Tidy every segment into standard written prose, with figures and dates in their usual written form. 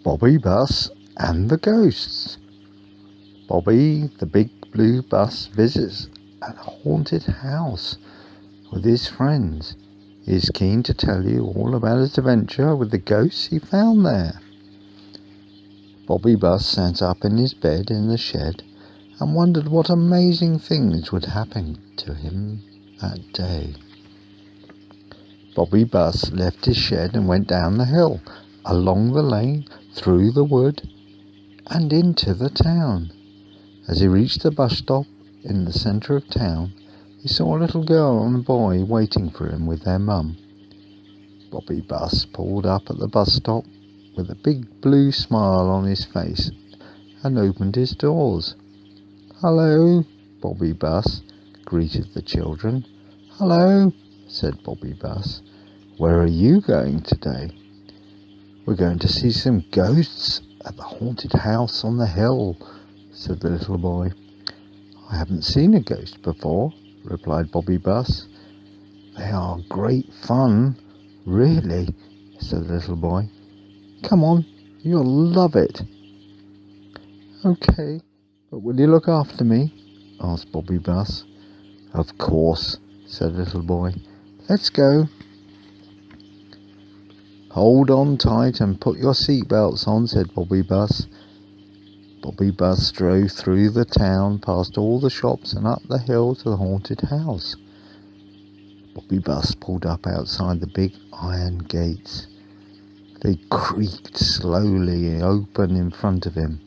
Bobby Bus and the Ghosts. Bobby, the big blue bus, visits a haunted house with his friends. He is keen to tell you all about his adventure with the ghosts he found there. Bobby Bus sat up in his bed in the shed and wondered what amazing things would happen to him that day. Bobby Bus left his shed and went down the hill, along the lane, through the wood, and into the town. As he reached the bus stop in the centre of town, he saw a little girl and a boy waiting for him with their mum. Bobby Bus pulled up at the bus stop with a big blue smile on his face and opened his doors. "Hello," Bobby Bus greeted the children. "Hello," said Bobby Bus. "Where are you going today?" "We're going to see some ghosts at the haunted house on the hill," said the little boy. "I haven't seen a ghost before," replied Bobby Bus. "They are great fun, really," said the little boy. "Come on, you'll love it." "Okay, but will you look after me?" asked Bobby Bus. "Of course," said the little boy. "Let's go." "Hold on tight and put your seatbelts on," said Bobby Bus. Bobby Bus drove through the town, past all the shops and up the hill to the haunted house. Bobby Bus pulled up outside the big iron gates. They creaked slowly open in front of him.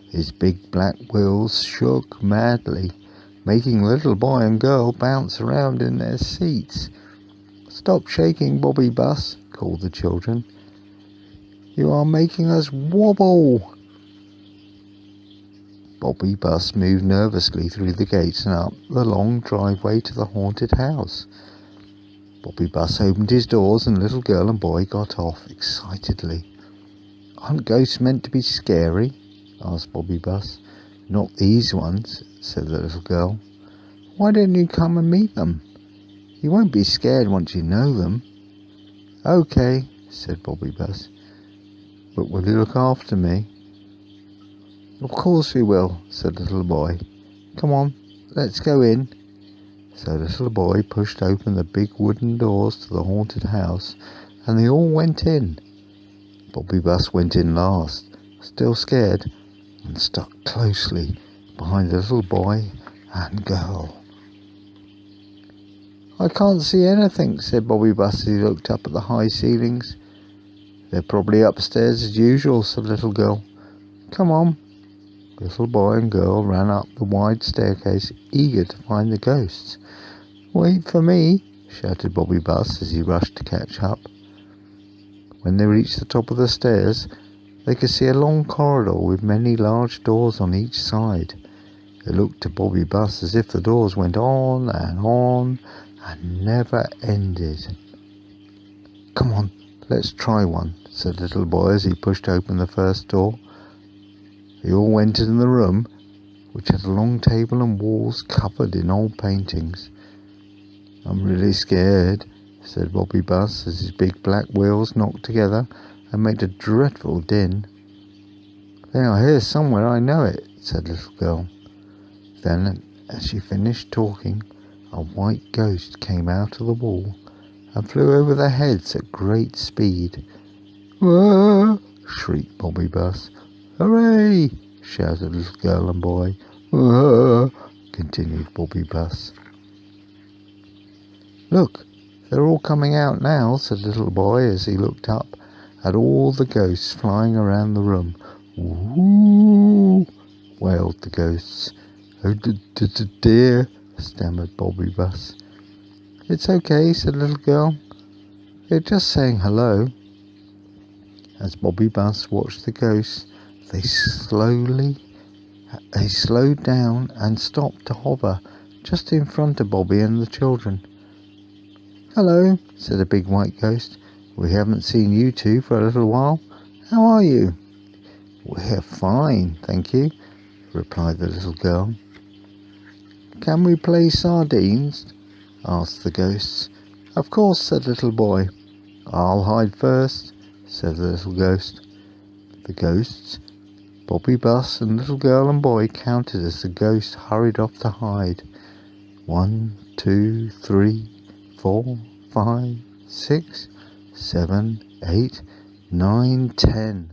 His big black wheels shook madly, making the little boy and girl bounce around in their seats. "Stop shaking, Bobby Bus," called the children. "You are making us wobble." Bobby Bus moved nervously through the gates and up the long driveway to the haunted house. Bobby Bus opened his doors and the little girl and boy got off excitedly. "Aren't ghosts meant to be scary?" asked Bobby Bus. "Not these ones," said the little girl. "Why don't you come and meet them? You won't be scared once you know them." "Okay," said Bobby Bus. "But will you look after me?" "Of course we will," said the little boy. "Come on, let's go in." So the little boy pushed open the big wooden doors to the haunted house, and they all went in. Bobby Bus went in last, still scared, and stuck closely behind the little boy and girl. "I can't see anything," said Bobby Bus as he looked up at the high ceilings. "They're probably upstairs as usual," said the little girl. "Come on." The little boy and girl ran up the wide staircase, eager to find the ghosts. "Wait for me," shouted Bobby Bus as he rushed to catch up. When they reached the top of the stairs, they could see a long corridor with many large doors on each side. It looked to Bobby Bus as if the doors went on and never ended. "Come on, let's try one," said the little boy as he pushed open the first door. They all went into the room, which had a long table and walls covered in old paintings. "I'm really scared," said Bobby Bus as his big black wheels knocked together and made a dreadful din. "They are here somewhere, I know it," said the little girl. Then, as she finished talking, a white ghost came out of the wall and flew over their heads at great speed. "Whoa!" shrieked Bobby Bus. "Hooray!" shouted the little girl and boy. "Whoa!" continued Bobby Bus. "Look, they're all coming out now," said the little boy as he looked up at all the ghosts flying around the room. "Ooh!" wailed the ghosts. "Oh dear," stammered Bobby Bus. "It's okay," said the little girl. "They're just saying hello." As Bobby Bus watched the ghosts, they slowed down and stopped to hover just in front of Bobby and the children. "Hello," said a big white ghost. "We haven't seen you two for a little while. How are you?" "We're fine, thank you," replied the little girl. "Can we play sardines?" asked the ghosts. "Of course," said the little boy. "I'll hide first," said the little ghost. The ghosts, Bobby Bus and little girl and boy, counted as the ghost hurried off to hide. 1, 2, 3, 4, 5, 6, 7, 8, 9, 10.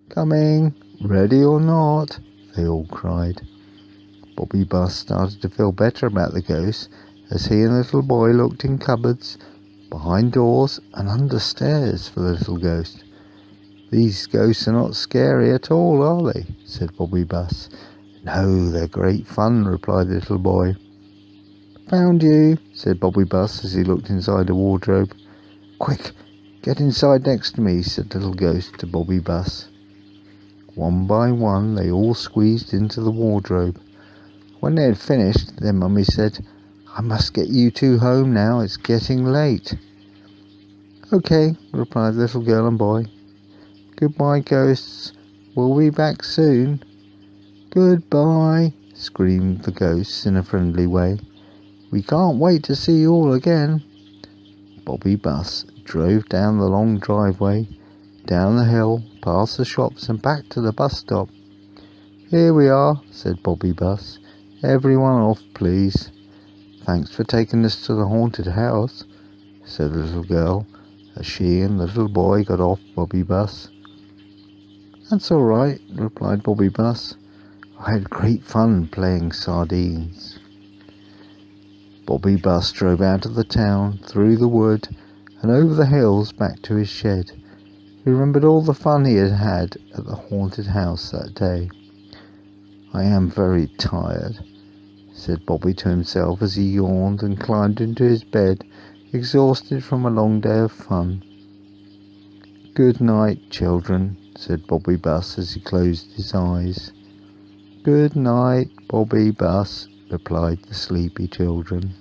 Coming, ready or not, they all cried. Bobby Bus started to feel better about the ghost as he and the little boy looked in cupboards, behind doors and under stairs for the little ghost. "These ghosts are not scary at all, are they?" said Bobby Bus. "No, they're great fun," replied the little boy. "Found you," said Bobby Bus as he looked inside a wardrobe. "Quick, get inside next to me," said the little ghost to Bobby Bus. One by one they all squeezed into the wardrobe. When they had finished, their mummy said, "I must get you two home now, it's getting late." "Okay," replied the little girl and boy. "Goodbye, ghosts. We'll be back soon." "Goodbye," screamed the ghosts in a friendly way. "We can't wait to see you all again." Bobby Bus drove down the long driveway, down the hill, past the shops and back to the bus stop. "Here we are," said Bobby Bus. "Everyone off, please." "Thanks for taking us to the haunted house," said the little girl, as she and the little boy got off Bobby Bus. "That's all right," replied Bobby Bus. "I had great fun playing sardines." Bobby Bus drove out of the town, through the wood, and over the hills back to his shed. He remembered all the fun he had had at the haunted house that day. "I am very tired," said Bobby to himself as he yawned and climbed into his bed, exhausted from a long day of fun. "Good night, children," said Bobby Bus as he closed his eyes. "Good night, Bobby Bus," replied the sleepy children.